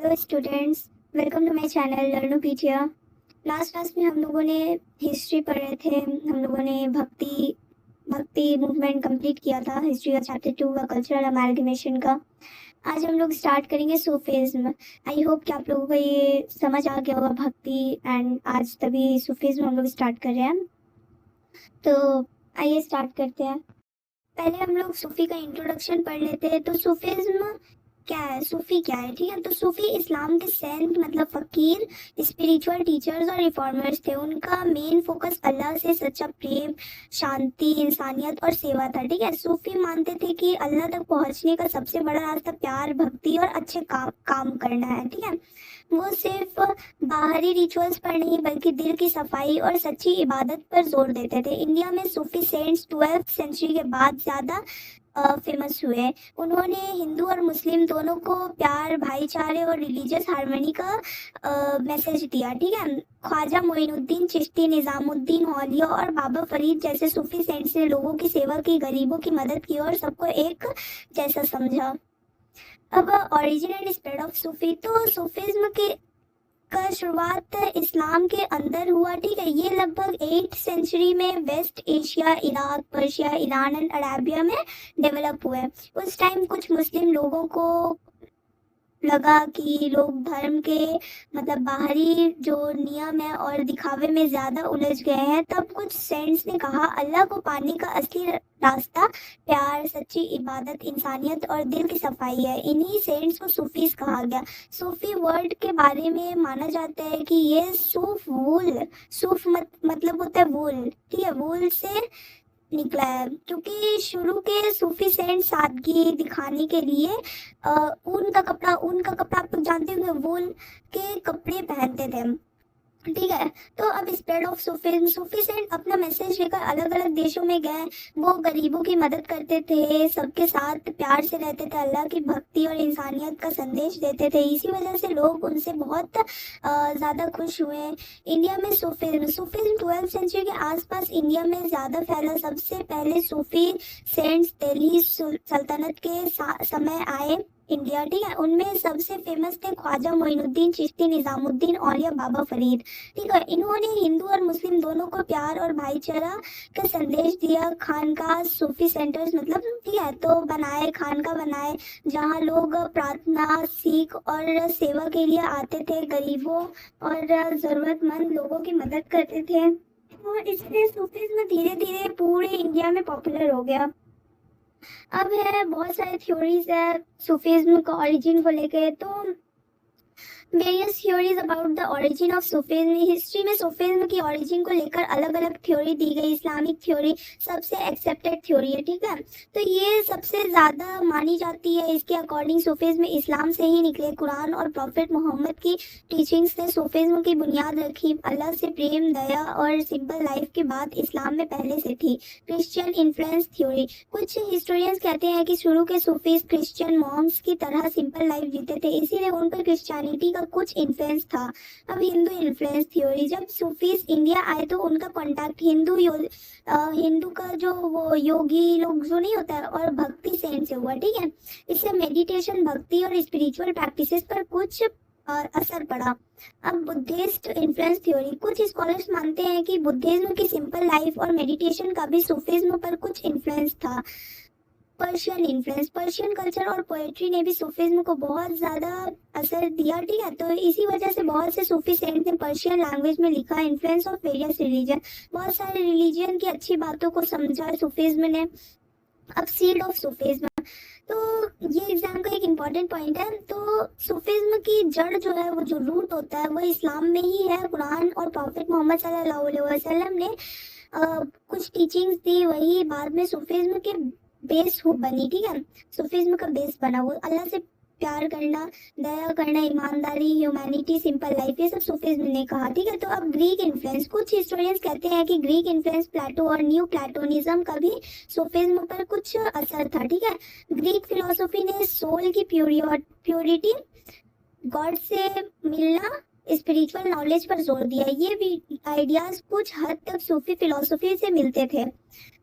Hello students, welcome to my channel Learnopedia. Last class में हम लोगों ने हिस्ट्री पढ़ रहे थे। हम लोगों ने भक्ति भक्ति मूवमेंट कंप्लीट किया था, हिस्ट्री का चैप्टर 2 का, कल्चरल अमेलगमेशन का। आज हम लोग स्टार्ट करेंगे सूफिज्म। आई होप कि आप लोगों को ये समझ आ गया होगा भक्ति एंड आज तभी सूफिज्म हम लोग स्टार्ट कर रहे हैं। तो आइए स्टार्ट करते हैं। पहले हम लोग सूफी का इंट्रोडक्शन पढ़ लेते हैं। तो सूफिज्म क्या है, सूफी क्या है, ठीक है। तो सूफी इस्लाम के सेंट मतलब फकीर, स्पिरिचुअल टीचर्स और रिफॉर्मर्स थे। उनका मेन फोकस अल्लाह से सच्चा प्रेम, शांति, इंसानियत और सेवा था, ठीक है। सूफी मानते थे कि अल्लाह तक पहुंचने का सबसे बड़ा रास्ता प्यार, भक्ति और अच्छे काम करना है, ठीक है। वो सिर्फ बाहरी रिचुअल्स पर नहीं बल्कि दिल की सफाई और सच्ची इबादत पर जोर देते थे। इंडिया में सूफी सेंट्स 12th सेंचुरी के बाद ज़्यादा फेमस हुए। उन्होंने हिंदू और मुस्लिम दोनों को प्यार, भाईचारे और रिलीजियस हार्मनी का मैसेज दिया, ठीक है। ख्वाजा मोइनुद्दीन चिश्ती, निजामुद्दीन औलिया और बाबा फरीद जैसे सूफी सेंट्स ने लोगों की सेवा की, गरीबों की मदद की और सबको एक जैसा समझा। अब ओरिजिन एंड स्प्रेड ऑफ सूफी। तो सूफिज्म के का शुरुआत इस्लाम के अंदर हुआ, ठीक है। ये लगभग 8th सेंचुरी में West Asia, Iraq, Persia, Iran and Arabia में डेवलप हुए। उस टाइम कुछ मुस्लिम लोगों को लगा कि लोग धर्म के मतलब बाहरी जो नियम है और दिखावे में ज्यादा उलझ गए हैं। तब कुछ सेंट्स ने कहा अल्लाह को पाने का असली रास्ता प्यार, सच्ची इबादत, इंसानियत और दिल की सफाई है। इन्हीं सेंट्स को सूफीज कहा गया। सूफी वर्ड के बारे में माना जाता है कि ये सूफ मतलब होता है वूल, ठीक है। वूल से निकला है क्योंकि शुरू के सूफी सेंट सादगी दिखाने के लिए ऊन का कपड़ा आप लोग जानते होंगे, वूल के कपड़े पहनते थे, ठीक है। तो अब spread of Sufism. Sufi saint अपना मैसेज लेकर अलग अलग देशों में गए। वो गरीबों की मदद करते थे, सबके साथ प्यार से रहते थे, अल्लाह की भक्ति और इंसानियत का संदेश देते थे। इसी वजह से लोग उनसे बहुत ज़्यादा खुश हुए। इंडिया में सूफिज्म 12th सेंचुरी के आसपास इंडिया में ज़्यादा फैला। सबसे पहले सूफी सेंट्स दिल्ली सल्तनत के समय आए इंडिया, ठीक है। उनमें सबसे फेमस थे ख्वाजा मोइनुद्दीन चिश्ती, निजामुद्दीन औलिया, बाबा फरीद, ठीक है। इन्होंने हिंदू और मुस्लिम दोनों को प्यार और भाईचारा का संदेश दिया। खानका सूफी सेंटर्स मतलब, ठीक है, तो खानका बनाए जहाँ लोग प्रार्थना, सीख और सेवा के लिए आते थे, गरीबों और जरूरतमंद लोगों की मदद करते थे। और इसलिए सूफीज्म धीरे धीरे पूरे इंडिया में पॉपुलर हो गया। अब है बहुत सारे थ्योरीज है सूफिज्म का ओरिजिन को लेके। तो various theories about the origin of Sufism. History में सूफिज्म की ओरिजिन को लेकर अलग अलग थ्योरी दी गई। इस्लामिक थ्योरी सबसे एक्सेप्टेड थ्योरी है, ठीक है। तो ये सबसे ज्यादा मानी जाती है। इसके अकॉर्डिंग सूफिज्म इस्लाम से ही निकले। कुरान और प्रॉफिट मोहम्मद की टीचिंग्स ने सूफिज्म की बुनियाद रखी। अल्लाह से प्रेम, दया और सिंपल लाइफ की बात इस्लाम में पहले से थी। Christian influence theory. कुछ हिस्टोरियंस कहते हैं कि शुरू के सूफीज क्रिश्चियन मॉन्क्स की तरह सिंपल लाइफ जीते थे, इसीलिए उन पर क्रिश्चियनिटी का कुछ इन्फ्लुएंस था। अब हिंदू इन्फ्लुएंस थ्योरी। जब सूफीज इंडिया आए तो उनका कॉन्टैक्ट हिंदू का जो वो योगी लोग जो नहीं होता है और भक्ति सेंट से हुआ, ठीक है। इससे मेडिटेशन, भक्ति और स्पिरिचुअल प्रैक्टिसेस पर कुछ असर पड़ा। अब बुद्धिस्ट इन्फ्लुएंस थ्योरी। कुछ स्कॉलर्स मानते हैं कि बुद्धिज्म की सिंपल लाइफ और मेडिटेशन का भी सूफिज्म पर कुछ इन्फ्लुएंस था। Persian influence. पर्शियन कल्चर और पोएट्री ने भी सूफिज्म को बहुत ज़्यादा असर दिया, ठीक है। तो इसी वजह से बहुत से सूफी सेंट ने पर्शियन लैंग्वेज में लिखा। Influence of various religion. बहुत सारे रिलीजन की अच्छी बातों को समझा सूफिज्म ने। अब सीड ऑफ सूफिज्म। तो ये एग्जाम का एक इम्पॉर्टेंट पॉइंट है। तो सूफिज्म की जड़ जो है, वो जो रूट होता है, वो इस्लाम में ही है। कुरान और प्रॉफिट मोहम्मद सल्लल्लाहु अलैहि वसल्लम ने कुछ टीचिंग्स दी, वही बाद में सूफिज्म के बेस हो बनी, ठीक है। सूफिज्म का बेस बना। वो अल्लाह से प्यार करना, दया करना, ईमानदारी, ह्यूमैनिटी, सिंपल लाइफ, ये सब सूफिज्म ने कहा, ठीक है। तो अब ग्रीक इन्फ्लुएंस। कुछ हिस्टोरियंस कहते हैं कि ग्रीक इन्फ्लुएंस, प्लेटो और न्यू प्लेटोनिज्म का भी सूफिज्म पर कुछ असर था, ठीक है। ग्रीक फिलोसफी ने सोल की प्योरिटी, गॉड से मिलना, स्पिरिचुअल नॉलेज पर जोर दिया। ये भी आइडियाज कुछ हद तक सूफी फिलोसफी से मिलते थे।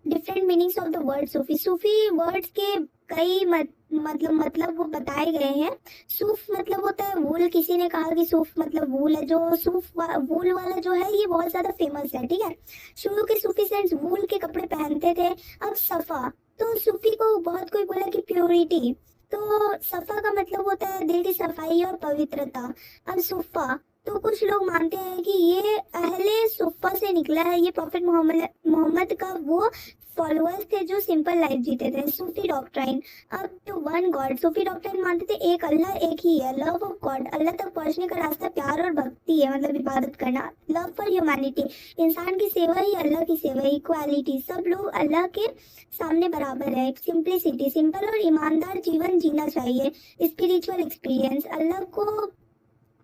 Different meanings of the word Sufi. Sufi words के कई मतलब वो बताए गए हैं। सूफ मतलब होता है वूल वूल, किसी ने कहा कि सूफ मतलब वूल है, जो वूल वाला जो है ये बहुत ज्यादा फेमस है, ठीक है। शुरू के सूफी सेंट्स वूल के कपड़े पहनते थे। अब सफा, तो सूफी को बहुत कोई बोला कि प्योरिटी, तो सफा का मतलब होता है दिल की सफाई और पवित्रता। अब सुफा, तो कुछ लोग मानते हैं कि ये अहले सुफा से निकला है, ये प्रॉफेट मोहम्मद का वो फॉलोअर्स थे जो सिंपल लाइफ जीते थे। सूफी डॉक्ट्राइन, अब तो वन गॉड, सूफी डॉक्ट्राइन मानते थे एक अल्लाह एक ही है, लव ऑफ गॉड, अल्लाह तक पहुंचने का रास्ता प्यार और भक्ति है, मतलब इबादत करना। लव फॉर ह्यूमैनिटी, इंसान की सेवा ही अल्लाह की सेवा, इक्वालिटी, सब लोग अल्लाह के सामने बराबर है। सिंपलिसिटी, सिंपल और ईमानदार जीवन जीना चाहिए। स्पिरिचुअल एक्सपीरियंस, अल्लाह को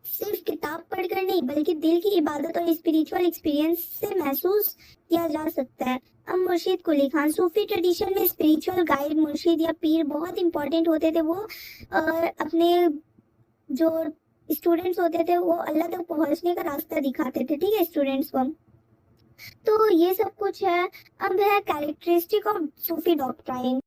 सिर्फ किताब पढ़कर नहीं बल्कि दिल की इबादत और स्पिरिचुअल एक्सपीरियंस से महसूस किया जा सकता है। अब मुर्शिद कुली खान, सूफी ट्रेडिशन में स्पिरिचुअल गाइड, मुर्शिद या पीर बहुत इंपॉर्टेंट होते थे। वो अपने जो स्टूडेंट्स होते थे वो अल्लाह तक पहुंचने का रास्ता दिखाते थे, ठीक है, स्टूडेंट्स को। तो ये सब कुछ है। अब है characteristic of Sufi doctrine.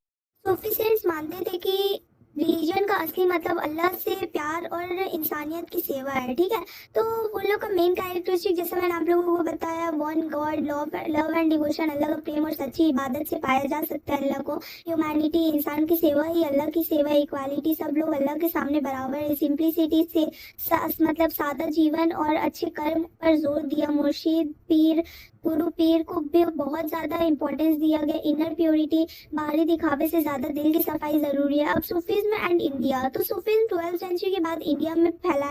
Sufi cents मानते थे कि रिलीजन का असली मतलब अल्लाह से प्यार और इंसानियत की सेवा है, ठीक है। तो उन लोग का मेन कैरेक्टरिस्टिक, जैसे मैंने आप लोगों को बताया, one God, love and devotion, Allah का प्रेम और सच्ची इबादत से पाया जा सकता है अल्लाह को। ह्यूमैनिटी, इंसान की सेवा ही अल्लाह की सेवा। इक्वालिटी, सब लोग अल्लाह के सामने बराबर है। सिंप्लिसिटी से मतलब सादा जीवन और अच्छे कर्म पर जोर दिया। मुर्शिद पीर, गुरु पीर को भी बहुत ज्यादा इंपॉर्टेंस दिया गया। इनर प्योरिटी, बाहरी दिखावे से ज्यादा दिल की सफाई जरूरी है। अब सूफीज्म एंड इंडिया, तो सूफीज्म 12वीं सेंचुरी के बाद इंडिया में फैला,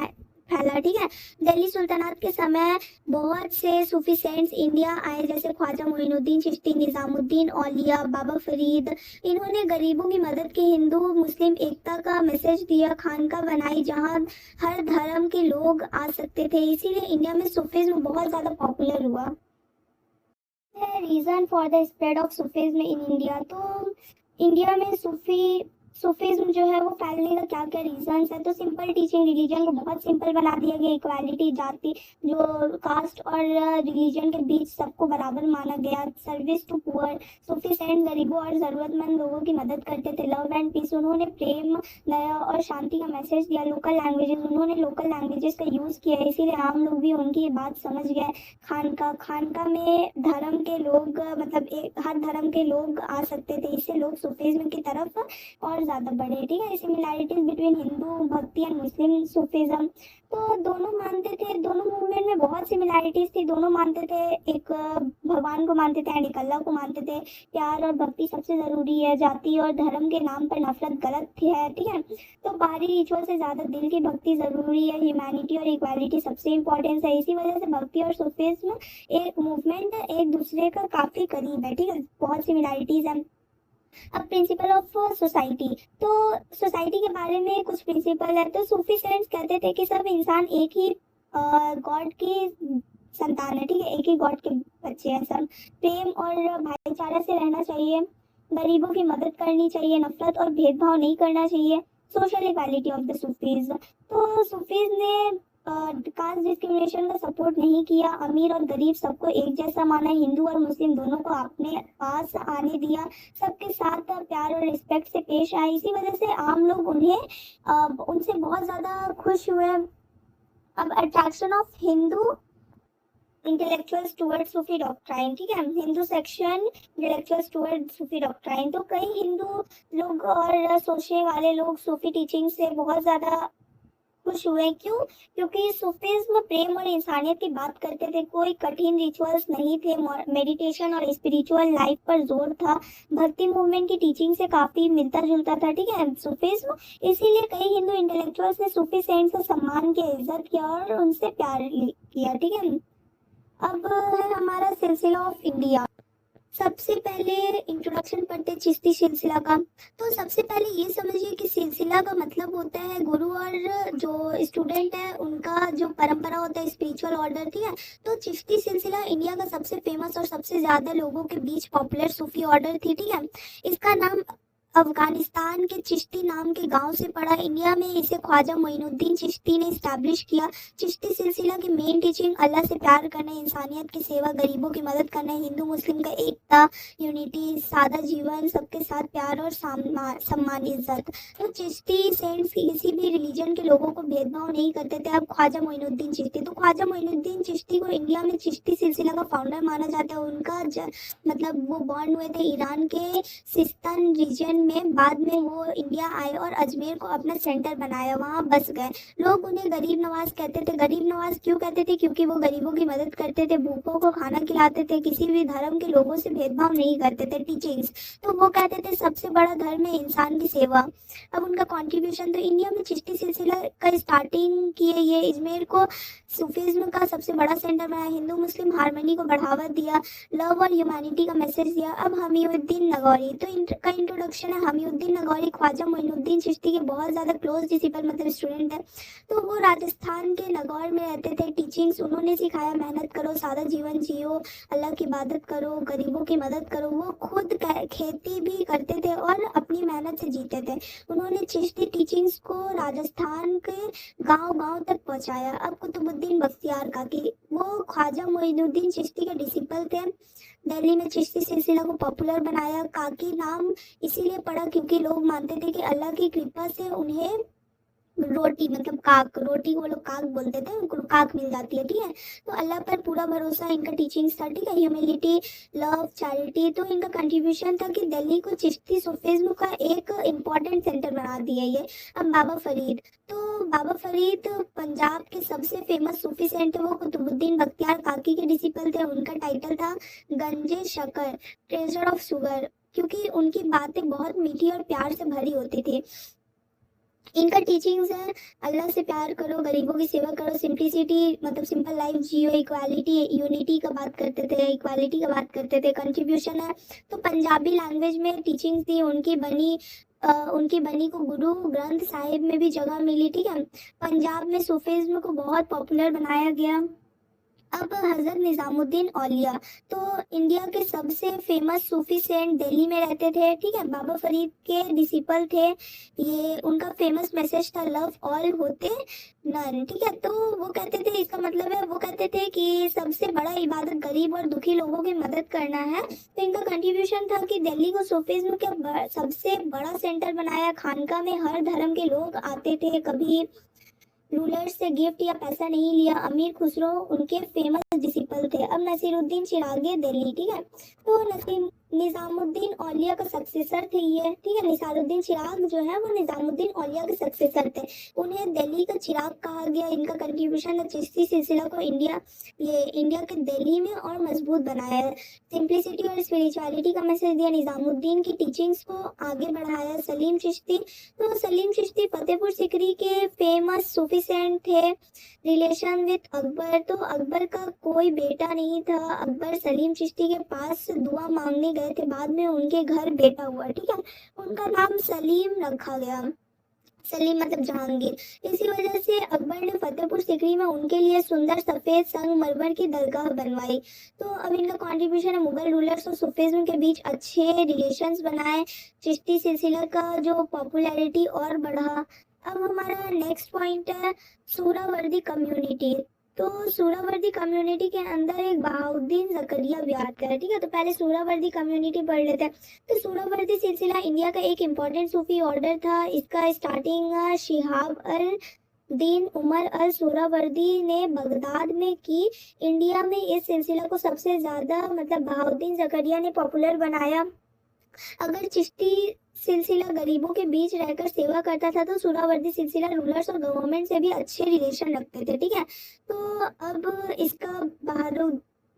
ठीक है। दिल्ली सुल्तानात के समय बहुत से सूफी सेंट्स इंडिया आए, जैसे ख्वाजा मोइनुद्दीन चिश्ती, निजामुद्दीन औलिया, बाबा फरीद। इन्होंने गरीबों की मदद की, हिंदू मुस्लिम एकता का मैसेज दिया, खानका बनाई जहां हर धर्म के लोग आ सकते थे। इसीलिए इंडिया में सूफीज्म बहुत ज्यादा पॉपुलर हुआ। Reason for the spread of Sufism in India, तो इंडिया में सूफीज्म जो है वो फैलने का क्या क्या रीजंस है। तो सिंपल टीचिंग, रिलीजन को बहुत सिंपल बना दिया गया। इक्वालिटी, जाति, जो कास्ट और रिलीजन के बीच सबको बराबर माना गया। Service to poor, Sufi saint गरीबों और जरूरतमंद लोगों की मदद करते थे। लव एंड पीस, उन्होंने प्रेम, दया और शांति का मैसेज दिया। लोकल लैंग्वेजेस, उन्होंने लोकल लैंग्वेजेस का यूज किया, इसीलिए आम लोग भी उनकी ये बात समझ गए। खानका में धर्म के लोग, मतलब हर धर्म के लोग आ सकते थे, इससे लोग सूफीज्म की तरफ और ज्यादा बढ़े, ठीक है। सिमिलैरिटीज बिटवीन हिंदू भक्ति एंड मुस्लिम सूफीज्म, तो दोनों मानते थे, दोनों मूवमेंट में बहुत सिमिलैरिटीज थी। दोनों मानते थे, एक भगवान को मानते थे एंड एक अल्लाह को मानते थे। प्यार और भक्ति सबसे जरूरी है। जाति और धर्म के नाम पर नफरत गलत है, ठीक है। तो बाहरी रिचुअल से ज्यादा दिल की भक्ति जरूरी है। ह्यूमैनिटी और इक्वालिटी सबसे इम्पोर्टेंस है। इसी वजह से भक्ति और सूफीज्म एक मूवमेंट एक दूसरे का काफी करीब है, ठीक है, बहुत सिमिलैरिटीज है। अब प्रिंसिपल ऑफ सोसाइटी, तो सोसाइटी के बारे में कुछ प्रिंसिपल है। तो सूफी सेंट्स कहते थे कि सब इंसान एक ही गॉड की संतान है, ठीक है, एक ही गॉड के बच्चे हैं सब। प्रेम और भाईचारा से रहना चाहिए, गरीबों की मदद करनी चाहिए, नफरत और भेदभाव नहीं करना चाहिए। Social equality of the Sufis, तो सूफीज ने कास्ट डिस्क्रिमिनेशन का सपोर्ट नहीं किया। अमीर और गरीब सबको एक जैसा माना। हिंदू और मुस्लिम दोनों को अपने पास आने दिया। सबके साथ प्यार और रिस्पेक्ट से पेश आए। इसी वजह से आम लोग उनसे बहुत ज्यादा खुश हुए। अब attraction of Hindu intellectuals toward Sufi doctrine, ठीक है, हिंदू सेक्शन इंटेलेक्चुअल्स टुवर्ड सूफी डॉक्ट्राइन। तो कई हिंदू लोग और सोचने वाले लोग सूफी टीचिंग से बहुत ज्यादा खुश हुए। क्यों? क्योंकि सूफीज्म प्रेम और इंसानियत की बात करते थे। कोई कठिन रिचुअल्स नहीं थे। मेडिटेशन और स्पिरिचुअल लाइफ पर जोर था। भक्ति मूवमेंट की टीचिंग से काफी मिलता जुलता था, ठीक है, सूफीज्म। इसीलिए कई हिंदू इंटेलेक्चुअल्स ने सूफी सेंट्स का सम्मान किया, इज्जत किया और उनसे प्यार किया, ठीक है। अब है हमारा सिलसिला ऑफ इंडिया। सबसे पहले इंट्रोडक्शन पढ़ते चिश्ती सिलसिला का। तो सबसे पहले ये समझिए कि सिलसिला का मतलब होता है गुरु और जो स्टूडेंट है उनका जो परंपरा होता है, स्पिरिचुअल ऑर्डर, ठीक है। तो चिश्ती सिलसिला इंडिया का सबसे फेमस और सबसे ज्यादा लोगों के बीच पॉपुलर सूफी ऑर्डर थी, ठीक है। इसका नाम अफगानिस्तान के चिश्ती नाम के गांव से पढ़ा। इंडिया में इसे ख्वाजा मोइनुद्दीन चिश्ती ने इस्टेब्लिश किया। चिश्ती सिलसिला की मेन टीचिंग अल्लाह से प्यार करना, इंसानियत की सेवा, गरीबों की मदद करना, हिंदू मुस्लिम का एकता, यूनिटी, सादा जीवन, सबके साथ प्यार और सम्मान इज्जत। तो चिश्ती सेंट्स किसी भी रिलीजन के लोगों को भेदभाव नहीं करते थे। अब ख्वाजा मोइनुद्दीन चिश्ती, तो ख्वाजा मोइनुद्दीन चिश्ती को इंडिया में चिश्ती सिलसिला का फाउंडर माना जाता है। उनका मतलब वो बॉर्न हुए थे ईरान के सिस्तान रीजन में। बाद में वो इंडिया आए और अजमेर को अपना सेंटर बनाया, वहाँ बस गए। लोग उन्हें गरीब नवाज कहते थे। गरीब नवाज क्यों कहते थे? क्योंकि वो गरीबों की मदद करते थे, भूखों को खाना खिलाते थे, किसी भी धर्म के लोगों से भेदभाव नहीं करते थे। टीचिंग्स, तो वो कहते थे सबसे बड़ा धर्म है इंसान की सेवा। अब उनका कंट्रीब्यूशन, तो इंडिया में चिश्ती सिलसिला का स्टार्टिंग किए, ये अजमेर को सूफीज्म का सबसे बड़ा सेंटर बनाया, हिंदू मुस्लिम हार्मनी को बढ़ावा दिया, लव और ह्यूमैनिटी का मैसेज दिया। अब हमीउद्दीन नगौरी, तो इनका इंट्रोडक्शन है। हमीउद्दीन नगौरी ख्वाजा मोइनुद्दीन चिश्ती के बहुत ज़्यादा क्लोज डिसिपल मतलब स्टूडेंट है। तो वो राजस्थान के नगौर में रहते थे। टीचिंग्स उन्होंने सिखाया, मेहनत करो, सादा जीवन जियो, अल्लाह की इबादत करो, गरीबों की मदद करो। वो खुद खेती भी करते थे और अपनी मेहनत से जीते थे। उन्होंने चिश्ती टीचिंग्स को राजस्थान के गांव-गांव तक पहुंचाया। अब कुतुबुद्दीन बख्तियार काकी, वो ख्वाजा मोइनुद्दीन चिश्ती के डिसिपल थे। दिल्ली में चिश्ती सिलसिला को पॉपुलर बनाया। काकी नाम इसीलिए पड़ा क्योंकि लोग मानते थे कि अल्लाह की कृपा से उन्हें रोटी मतलब काक, रोटी को वो लोग काक बोलते थे, उनको काक मिल जाती है। ठीक है, तो अल्लाह पर पूरा भरोसा इनका टीचिंग्स था। ठीक है, ह्यूमिलिटी, लव, चैरिटी। तो इनका कंट्रीब्यूशन था कि दिल्ली को चिश्ती सूफीज्म का एक इम्पॉर्टेंट सेंटर बना दिया ये। अब बाबा फरीद, तो बाबा फरीद पंजाब के सबसे फेमस सूफी सेंट थे। वो कुतुबुद्दीन बख्तियार काकी के डिसिपल थे। उनका टाइटल था गंजे शकर, ट्रेजर ऑफ शुगर, क्योंकि उनकी बातें बहुत मीठी और प्यार से भरी होती थी। इनका टीचिंग्स है, अल्लाह से प्यार करो, गरीबों की सेवा करो, सिंप्लिसिटी मतलब सिंपल लाइफ जियो, इक्वालिटी, यूनिटी का बात करते थे, इक्वालिटी का बात करते थे। कंट्रीब्यूशन है, तो पंजाबी लैंग्वेज में टीचिंग्स थी। उनकी बनी को गुरु ग्रंथ साहिब में भी जगह मिली। ठीक है, पंजाब में सूफीज्म को बहुत पॉपुलर बनाया गया। अब हजरत निजामुद्दीन औलिया, तो इंडिया के सबसे फेमस सूफी सेंट दिल्ली में रहते थे। ठीक है, बाबा फरीद के डिसिपल थे ये। उनका फेमस मैसेज था लव ऑल होते नन। ठीक है, तो वो कहते थे, इसका मतलब है वो कहते थे कि सबसे बड़ा इबादत गरीब और दुखी लोगों की मदद करना है। तो इनका कंट्रीब्यूशन था कि दिल्ली को सूफीज्म का सबसे बड़ा सेंटर बनाया। खानका में हर धर्म के लोग आते थे, कभी रूलर्स से गिफ्ट या पैसा नहीं लिया। अमीर खुसरो उनके फेमस डिसिपल थे। अब नसीरुद्दीन चिरागे दिल्ली। ठीक है, तो निजामुद्दीन औलिया का सक्सेसर थे ये। ठीक है, निसारुद्दीन चिराग जो है वो निजामुद्दीन औलिया के सक्सेसर थे। उन्हें दिल्ली का चिराग कहा गया। इनका कंट्रीब्यूशन है चिश्ती सिलसिला को इंडिया के दिल्ली में और मजबूत बनाया है। सिंप्लिसिटी और स्पिरिचुअलिटी का मैसेज दिया। निजामुद्दीन की टीचिंग्स को आगे बढ़ाया। सलीम चिश्ती, तो सलीम चिश्ती फतेहपुर सिकरी के फेमस सूफी सेंट थे। रिलेशन विद अकबर, तो अकबर का कोई बेटा नहीं था। अकबर सलीम चिश्ती के पास दुआ मांगने गए थे, बाद में उनके घर बेटा हुआ। ठीक है, उनका नाम सलीम रखा गया। सलीम मतलब जहांगीर। इसी वजह से अकबर ने फतेहपुर सिकरी में उनके लिए सुंदर सफेद संगमरमर की दरगाह बनवाई। तो अब इनका कंट्रीब्यूशन है, मुगल रूलर्स और सूफीज्म के बीच अच्छे रिलेशंस बनाए। चिश्ती सिलसिला का जो पॉपुलैरिटी और बढ़ा। अब हमारा नेक्स्ट पॉइंट है सूरावर्दी कम्युनिटी। तो सूरावर्दी कम्युनिटी के अंदर एक बहाउद्दीन जकरिया भी आता है। ठीक है, तो पहले सूरावर्दी कम्युनिटी पढ़ लेते हैं। तो सूरावर्दी सिलसिला इंडिया का एक इम्पोर्टेंट सूफी ऑर्डर था। इसका स्टार्टिंग शिहाब अल दीन उमर अल सूरावर्दी ने बगदाद में की। इंडिया में इस सिलसिला को सबसे ज्यादा मतलब बहाउद्दीन जकरिया ने पॉपुलर बनाया। अगर चिश्ती सिलसिला गरीबों के बीच रहकर सेवा करता था, तो सूरावर्दी सिलसिला रूलर्स और गवर्नमेंट से भी अच्छे रिलेशन रखते थे। ठीक है, तो अब इसका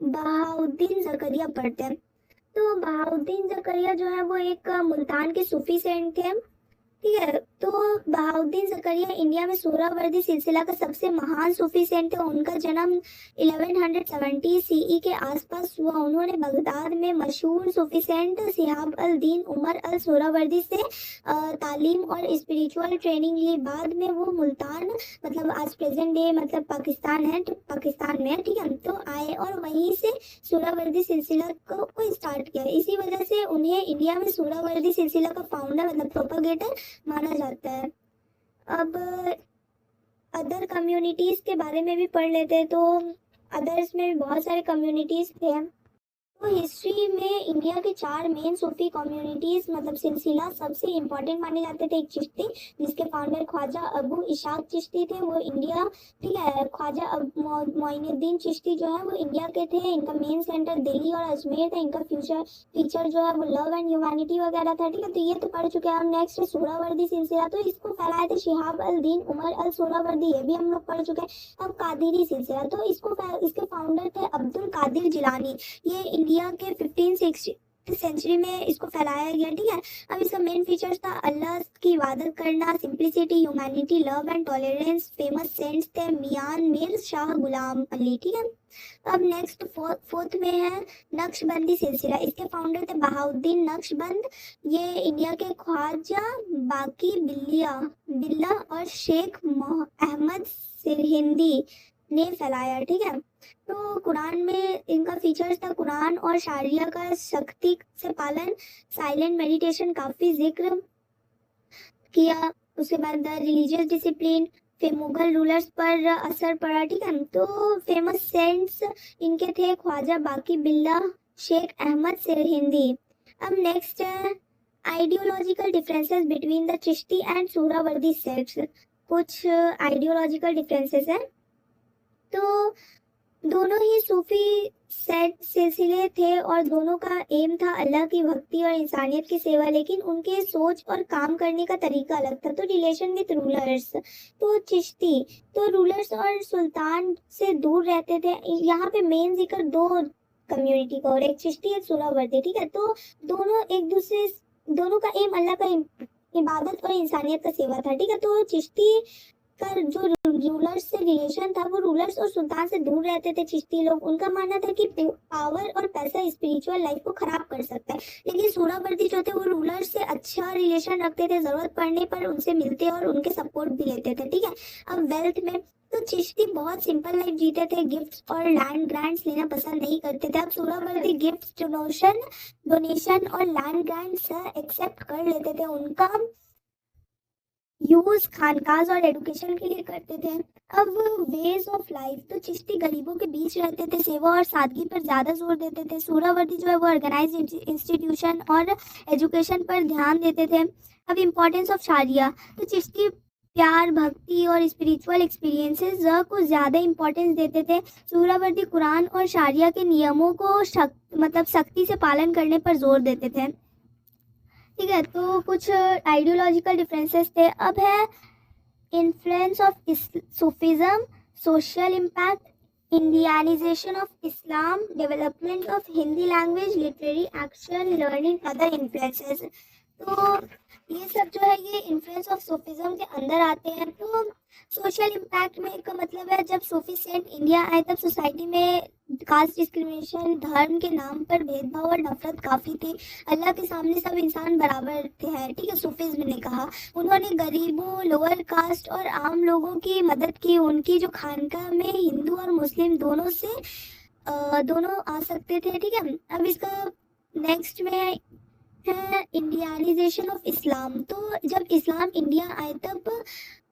बहाउद्दीन जकरिया पढ़ते हैं। तो बहाउद्दीन जकरिया जो है वो एक मुल्तान के सूफी सेंट थे। ठीक है, तो बहाउद्दीन ज़करिया इंडिया में सोहरावर्दी सिलसिला का सबसे महान सूफी सेंट थे। उनका जन्म 1170 सीई के आसपास हुआ। उन्होंने बगदाद में मशहूर सूफी सेंट शिहाब अल दीन उमर अल सोहरावर्दी से तालीम और स्पिरिचुअल ट्रेनिंग ली। बाद में वो मुल्तान, मतलब आज प्रेजेंट डे मतलब पाकिस्तान है, तो पाकिस्तान में है, ठीक है, तो आए और वहीं से सोहरावर्दी सिलसिला को स्टार्ट किया। इसी वजह से उन्हें इंडिया में सोहरावर्दी सिलसिला का फाउंडर मतलब प्रोपागेटर माना जाता है। अब अदर कम्युनिटीज़ के बारे में भी पढ़ लेते हैं। तो अदर्स में भी बहुत सारे कम्युनिटीज़ थे। तो हिस्ट्री में इंडिया के 4 मेन सूफी कम्युनिटीज़ मतलब सिलसिला सबसे इम्पोर्टेंट माने जाते थे। एक चिश्ती, जिसके फाउंडर ख्वाजा अबू इशाक चिश्ती थे, वो इंडिया, ठीक है, ख्वाजा मोइनुद्दीन चिश्ती जो है वो इंडिया के थे। इनका मेन सेंटर दिल्ली और अजमेर था। इनका फीचर जो है वो लव एंड ह्यूमैनिटी वगैरह था, ठीक है। तो ये तो पढ़ चुके हैं हम। नेक्स्ट है सोहरावर्दी सिलसिला, तो इसको फैलाए थे शिहाब अल दीन उमर अल सोहरावर्दी, ये भी हम लोग पढ़ चुके हैं। अब कादिरी सिलसिला, तो इसके फाउंडर थे अब्दुल कादिर जिलानी। ये इंडिया के 15th सेंचुरी में इसको फैलाया गया, ठीक है। अब इसका मेन फीचर्स था अल्लाह की इबादत करना, simplicity, humanity, love and tolerance. Famous saints थे मियान मीर शाह गुलाम अली, ठीक है। अब नेक्स्ट फोर्थ में है नक्शबंदी सिलसिला। इसके फाउंडर थे बहाउद्दीन नक्शबंद। ये इंडिया के ख्वाजा बाकी बिल्ला और शेख अहमद सिरहिंदी ने फैलाया, ठीक है। तो कुरान में इनका फीचर्स था कुरान और शारिया का सख्ती से पालन, साइलेंट मेडिटेशन, काफ़ी जिक्र किया। उसके बाद रिलीजियस डिसिप्लिन, फिर मुगल रूलर्स पर असर पड़ा, ठीक है। तो फेमस सेंट्स इनके थे ख्वाजा बाकी बिल्ला, शेख अहमद सिरहिंदी। अब नेक्स्ट है ideological differences between the Chishti and Suhrawardy sects. कुछ आइडियोलॉजिकल डिफरेंसेस हैं। तो दोनों ही सूफी सिलसिले थे और दोनों का एम था अल्लाह की भक्ति और इंसानियत की सेवा, लेकिन उनके सोच और काम करने का तरीका अलग था। तो रिलेशन विद रूलर्स, तो चिश्ती तो रूलर्स और सुल्तान से दूर रहते थे। यहाँ पे मेन जिक्र 2 कम्युनिटी का, और एक चिश्ती एक सोहरावर्दी, ठीक है। तो दोनों का एम अल्लाह का इबादत और इंसानियत का सेवा था, ठीक है। तो चिश्ती का जो रूलर्स से रिलेशन था वो रूलर्स और सुल्तान से दूर रहते थे चिश्ती लोग। उनका मानना था कि पावर और पैसा स्पिरिचुअल लाइफ को खराब कर सकता है, लेकिन सोहरावर्दी जो थे वो रूलर्स से अच्छा रिलेशन रखते थे, जरूरत पड़ने पर उनसे मिलते और उनके सपोर्ट भी लेते थे, ठीक है। अब वेल्थ में तो चिश्ती बहुत सिंपल लाइफ जीते थे, गिफ्ट्स और लैंड ग्रांट्स लेना पसंद नहीं करते थे। अब सोहरावर्दी गिफ्ट्स, डोनेशन और लैंड ग्रांट्स एक्सेप्ट कर लेते थे। उनका यूज खानकाज और एजुकेशन के लिए करते थे। अब वेज ऑफ लाइफ, तो चिश्ती गरीबों के बीच रहते थे, सेवा और सादगी पर ज़्यादा जोर देते थे। सोहरावर्दी जो है वो ऑर्गेनाइज इंस्टीट्यूशन और एजुकेशन पर ध्यान देते थे। अब इम्पोर्टेंस ऑफ शारिया, तो चिश्ती प्यार, भक्ति और स्पिरिचुअल एक्सपीरियंसेस को ज़्यादा इम्पोर्टेंस देते थे। सोहरावर्दी कुरान और शारिया के नियमों को सख्ती से पालन करने पर जोर देते थे, ठीक है। तो कुछ आइडियोलॉजिकल डिफरेंसेस थे। अब है influence of Sufism, social impact, Indianisation of Islam, development of Hindi language, literary action, learning, other influences. तो ये सब जो है ये इन्फ्लुएंस ऑफ सूफिज्म के अंदर आते हैं। तो सोशल इम्पैक्ट में का मतलब है जब सूफी सेंट इंडिया आए तब सोसाइटी में कास्ट डिस्क्रिमिनेशन, धर्म के नाम पर भेदभाव और नफरत काफ़ी थी। अल्लाह के सामने सब इंसान बराबर थे, है, ठीक है, सूफीज़्म ने कहा। उन्होंने गरीबों, लोअर कास्ट और आम लोगों की मदद की। उनकी जो खानका में हिंदू और मुस्लिम दोनों आ सकते थे, ठीक है। अब इसका नेक्स्ट में है इंडियनाइजेशन ऑफ इस्लाम। तो जब इस्लाम इंडिया आए तब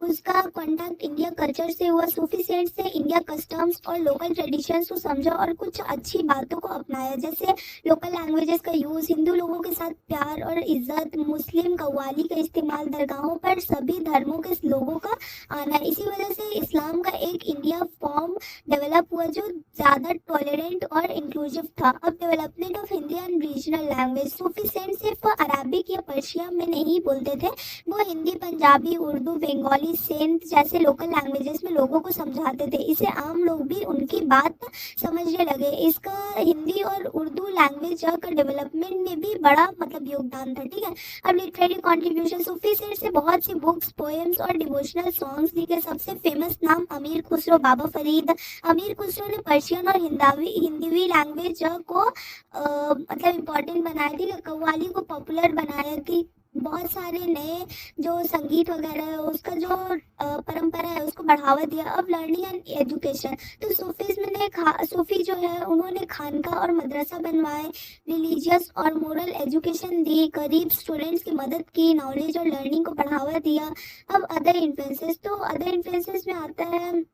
उसका कांटेक्ट इंडिया कल्चर से हुआ। सूफी सेंट्स से इंडिया कस्टम्स और लोकल ट्रेडिशंस को समझा और कुछ अच्छी बातों को अपनाया, जैसे लोकल लैंग्वेजेस का यूज़, हिंदू लोगों के साथ प्यार और इज्जत, मुस्लिम कव्वाली का इस्तेमाल, दरगाहों पर सभी धर्मों के लोगों का आना। इसी वजह से इस्लाम का एक इंडिया फॉर्म डेवलप हुआ जो ज़्यादा टॉलरेंट और इंक्लूसिव था। अब development of Hindi and regional language, Sufi saint सिर्फ अरबिक या पर्शिया में नहीं बोलते थे, वो हिंदी, पंजाबी, उर्दू, बंगाली, सेंट जैसे लोकल लैंग्वेजेस में लोगों को समझाते थे। इसे आम लोग भी उनकी बात समझने लगे। इसका हिंदी और उर्दू लैंग्वेज का डेवलपमेंट में भी बड़ा मतलब योगदान था। ठीक है, अब लिटरेरी कॉन्ट्रीब्यूशन, सूफी सेंट से बहुत सी बुक्स, पोएम्स और डिवोशनल सॉन्ग्स लिखे। सबसे फेमस नाम अमीर खुसरो, बाबा फरीद। अमीर खुसरो ने पर्शियन और हिंदवी लैंग्वेज को मतलब इम्पोर्टेंट बनाया थी, कव्वाली को पॉपुलर बनाया कि बहुत सारे नए जो संगीत वगैरह है उसका जो परंपरा है उसको बढ़ावा दिया। अब लर्निंग एंड एजुकेशन, तो सूफीज़्म ने सूफी जो है उन्होंने खानका और मदरसा बनवाए, रिलीजियस और मोरल एजुकेशन दी, गरीब स्टूडेंट्स की मदद की, नॉलेज और लर्निंग को बढ़ावा दिया। अब अदर इन्फ्लुएंसेस, तो अदर इन्फ्लुएंसेस में आता है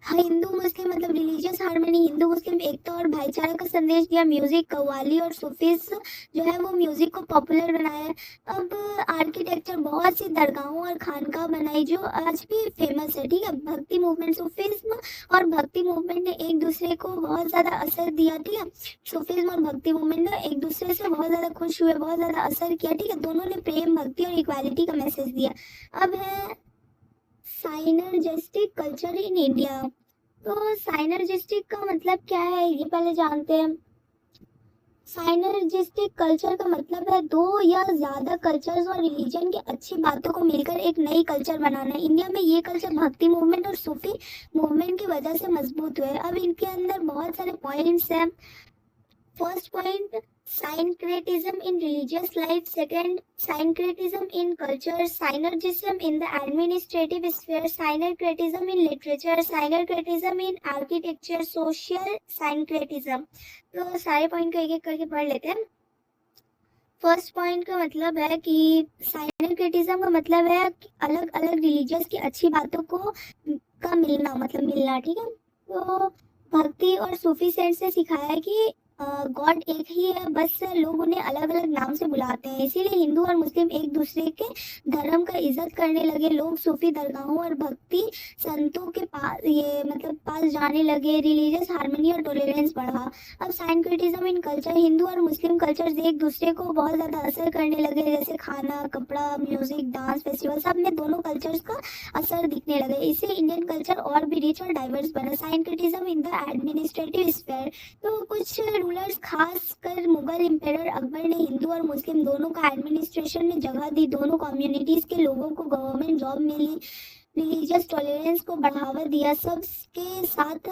हिंदू मुस्लिम मतलब रिलीजियस हार्मनी, हिंदू मुस्लिम एकता और भाईचारा का संदेश दिया। म्यूजिक, कव्वाली और सूफीज जो है वो म्यूजिक को पॉपुलर बनाया। अब आर्किटेक्चर, बहुत सी दरगाहों और खानका बनाई जो आज भी फेमस है। ठीक है, भक्ति मूवमेंट, सूफीज्म और भक्ति मूवमेंट ने एक दूसरे को बहुत ज़्यादा असर दिया। ठीक है, सूफीज्म और भक्ति मूवमेंट ने एक दूसरे से बहुत ज़्यादा खुश हुए, बहुत ज़्यादा असर किया। ठीक है, दोनों ने प्रेम, भक्ति और इक्वालिटी का मैसेज दिया। अब है साइनर्जिस्टिक कल्चर इन इंडिया। तो साइनर्जिस्टिक का मतलब क्या है ये पहले जानते हैं। साइनर्जिस्टिक कल्चर का मतलब है दो या ज्यादा कल्चर्स और रिलीजन की अच्छी बातों को मिलकर एक नई कल्चर बनाना। इंडिया में ये कल्चर भक्ति मूवमेंट और सूफी मूवमेंट की वजह से मजबूत हुए। अब इनके अंदर बहुत सारे पॉइंट्स हैं। First point, syncretism in religious life. Second, syncretism in culture. Synergism in the administrative sphere. Syncretism in literature. Syncretism in architecture. Social syncretism. तो सारे पॉइंट को एक एक करके पढ़ लेते हैं। फर्स्ट पॉइंट का मतलब है कि साइनक्रेटिज्म का मतलब है अलग अलग रिलीजियस की अच्छी बातों को का मिलना, मतलब मिलना। ठीक है, तो भक्ति और सूफी सेंट्स ने सिखाया कि गॉड एक ही है, बस लोग उन्हें अलग अलग नाम से बुलाते हैं। इसीलिए हिंदू और मुस्लिम एक दूसरे के धर्म का इज्जत करने लगे। लोग सूफी दरगाहों और भक्ति संतों के पास जाने लगे। रिलीजियस हार्मनी और टॉलरेंस बढ़ा। अब साइनक्रेटिज्म इन कल्चर, हिंदू और मुस्लिम कल्चर्स एक दूसरे को बहुत ज़्यादा असर करने लगे, जैसे खाना, कपड़ा, म्यूजिक, डांस, फेस्टिवल, सब में दोनों कल्चर्स का असर दिखने लगे। इससे इंडियन कल्चर और भी रिच और डाइवर्स बना। साइनक्रेटिज्म इन द एडमिनिस्ट्रेटिव स्फीयर, तो कुछ रूलर्स, खास कर मुगल एम्पायर अकबर ने हिंदू और मुस्लिम दोनों का एडमिनिस्ट्रेशन में जगह दी। दोनों कम्युनिटीज के लोगों को गवर्नमेंट जॉब मिली। रिलीजियस टॉलरेंस को बढ़ावा दिया, सबके साथ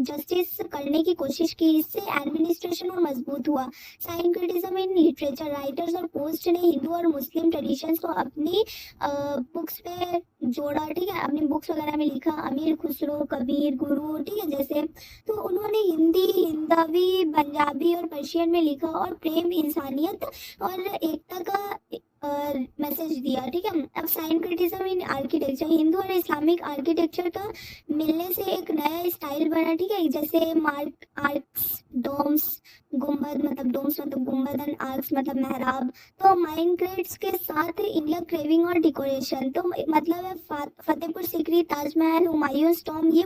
जस्टिस करने की कोशिश की। इससे एडमिनिस्ट्रेशन और मजबूत हुआ। साइनक्रेटिज्म इन लिटरेचर, राइटर्स और पोस्ट ने हिंदू और मुस्लिम ट्रेडिशंस को अपनी बुक्स पे जोड़ा। ठीक है, अपनी बुक्स वगैरह में लिखा। अमीर खुसरो, कबीर, गुरु, ठीक है जैसे, तो उन्होंने हिंदी, हिंदवी, पंजाबी और पर्शियन में लिखा और प्रेम, इंसानियत और एकता का मैसेज दिया। ठीक है, अब साइनक्रेटिज्म इन आर्किटेक्चर, हिंदू और इस्लामिक आर्किटेक्चर का मिलने से एक नया स्टाइल बना। ठीक है, जैसे आर्क्स, डोम्स, गुम्बद मतलब डोम्स मतलब गुम्बद एंड आर्क्स मतलब मेहराब। तो माइनक्रेट्स के साथ इंडिया क्रेविंग और डेकोरेशन, तो मतलब है फतेहपुर सीकरी, ताजमहल, हुमायूं टॉम, ये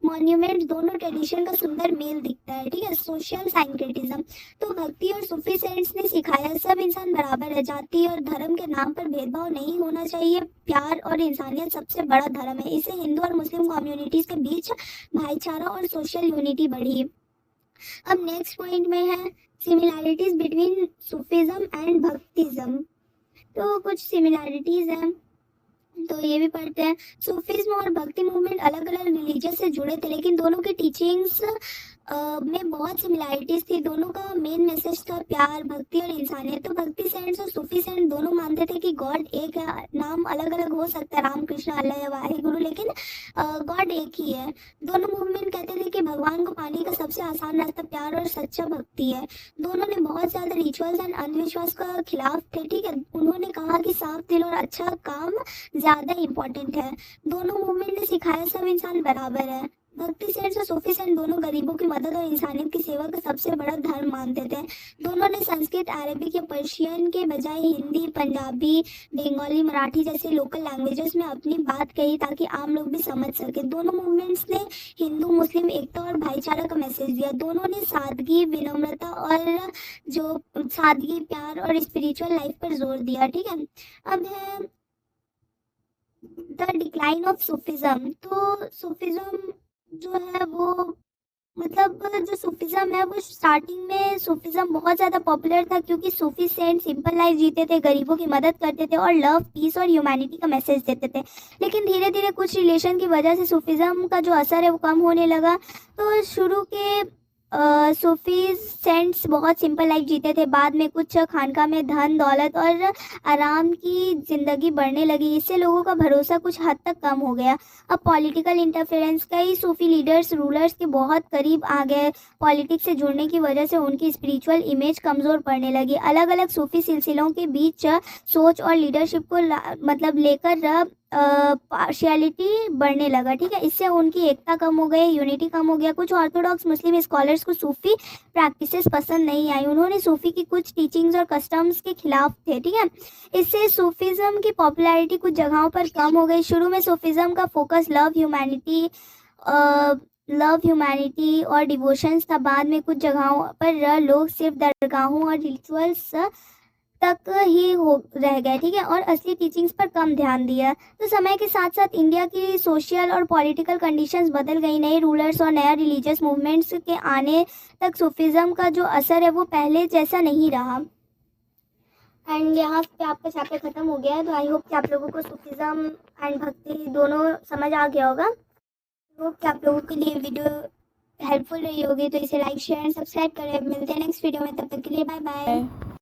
मॉन्यूमेंट दोनों ट्रेडिशन का सुंदर मेल दिखता है। ठीक है, सोशल साइनक्रेटिज्म, तो भक्ति और सूफी सेंट्स ने सिखाया सब इंसान बराबर है, जाति और धर्म के नाम पर भेदभाव नहीं होना चाहिए, प्यार और इंसानियत सबसे बड़ा धर्म है। इससे हिंदू और मुस्लिम कम्युनिटीज के बीच भाईचारा और सोशल यूनिटी बढ़ी। अब नेक्स्ट पॉइंट में है सिमिलैरिटीज बिटवीन सूफिज्म एंड भक्तिज्म, तो कुछ सिमिलैरिटीज हैं तो ये भी पढ़ते हैं। सूफिज्म और भक्ति मूवमेंट अलग अलग रिलीजियस से जुड़े थे, लेकिन दोनों के टीचिंग्स में बहुत सिमिलैरिटीज थी। दोनों का मेन मैसेज था प्यार, भक्ति और इंसानियत। तो भक्ति सेंट्स और सूफी सेंट दोनों मानते थे कि गॉड एक है, नाम अलग अलग हो सकता है, राम, कृष्ण, अल्लाह या वाहिगुरु, लेकिन गॉड एक ही है। दोनों मूवमेंट कहते थे कि भगवान को पाने का सबसे आसान रास्ता प्यार और सच्चा भक्ति है। दोनों ने बहुत ज़्यादा रिचुअल्स एंड अंधविश्वास का खिलाफ थे। ठीक है, उन्होंने कहा कि साफ दिल और अच्छा काम ज़्यादा इम्पोर्टेंट है। दोनों मूवमेंट ने सिखाया सब इंसान बराबर है, भक्ति सेंट्स और सूफी सेंट दोनों गरीबों की मदद और इंसानियत की सेवा का सबसे बड़ा धर्म मानते थे। दोनों ने संस्कृत, अरबिक या पर्शियन के बजाय हिंदी, पंजाबी, बंगाली, मराठी जैसे लोकल लैंग्वेजेस में अपनी बात कही ताकि आम लोग भी समझ सके। दोनों मूवमेंट्स ने हिंदू मुस्लिम एकता और भाईचारा का मैसेज दिया। दोनों ने सादगी, विनम्रता और जो सादगी, प्यार और स्पिरिचुअल लाइफ पर जोर दिया। ठीक है, अब है द डिक्लाइन ऑफ सूफिज्म। तो सूफिज्म जो है वो मतलब जो सूफिज्म है वो स्टार्टिंग में सूफिज्म बहुत ज़्यादा पॉपुलर था क्योंकि सूफी सेंट सिंपल लाइफ जीते थे, गरीबों की मदद करते थे और लव, पीस और ह्यूमैनिटी का मैसेज देते थे। लेकिन धीरे धीरे कुछ रिलेशन की वजह से सूफिज्म का जो असर है वो कम होने लगा। तो शुरू के सूफी सेंट्स बहुत सिंपल लाइफ जीते थे। बाद में कुछ खानका में धन दौलत और आराम की ज़िंदगी बढ़ने लगी। इससे लोगों का भरोसा कुछ हद तक कम हो गया। अब पॉलिटिकल इंटरफेरेंस, कई सूफी लीडर्स रूलर्स के बहुत करीब आ गए। पॉलिटिक्स से जुड़ने की वजह से उनकी स्पिरिचुअल इमेज कमज़ोर पड़ने लगी। अलग अलग सूफी सिलसिलों के बीच सोच और लीडरशिप को मतलब लेकर पार्शियलिटी बढ़ने लगा। ठीक है, इससे उनकी एकता कम हो गई, यूनिटी कम हो गया। कुछ ऑर्थोडॉक्स मुस्लिम स्कॉलर्स को सूफी प्रैक्टिसेस पसंद नहीं आई। उन्होंने सूफी की कुछ टीचिंग्स और कस्टम्स के खिलाफ थे। ठीक है, इससे सूफिज्म की पॉपुलैरिटी कुछ जगहों पर कम हो गई। शुरू में सूफिज्म का फोकस लव ह्यूमैनिटी और डिवोशंस था। बाद में कुछ जगहों पर लोग सिर्फ दरगाहों और रिचुअल्स तक ही हो रह गए। ठीक है, और असली टीचिंग्स पर कम ध्यान दिया। तो समय के साथ साथ इंडिया की सोशल और पॉलिटिकल कंडीशंस बदल गई। नए रूलर्स और नया रिलीजियस मूवमेंट्स के आने तक सूफिज्म का जो असर है वो पहले जैसा नहीं रहा। एंड यहाँ पे आपका चैप्टर ख़त्म हो गया है। तो आई होप कि आप लोगों को सूफिज्म एंड भक्ति दोनों समझ आ गया होगा। होप कि आप लोगों के लिए वीडियो हेल्पफुल रही होगी। तो इसे लाइक, शेयर एंड सब्सक्राइब करें। मिलते हैं नेक्स्ट वीडियो में, तब तक के लिए बाय बाय।